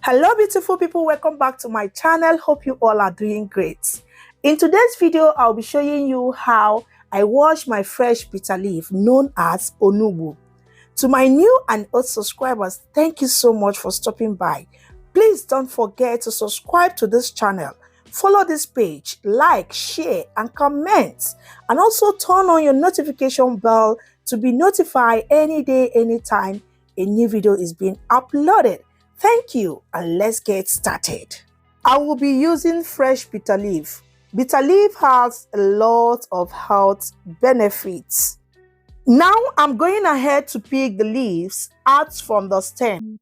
Hello beautiful people, welcome back to my channel. Hope you all are doing great. In today's video, I'll be showing you how I wash my fresh bitter leaf known as onugbu. To my new and old subscribers, thank you so much for stopping by. Please don't forget to subscribe to this channel, follow this page, like, share and comment, and also turn on your notification bell to be notified any day, anytime a new video is being uploaded. Thank you, and let's get started. I will be using fresh bitter leaf. Bitter leaf has a lot of health benefits. Now I'm going ahead to pick the leaves out from the stem.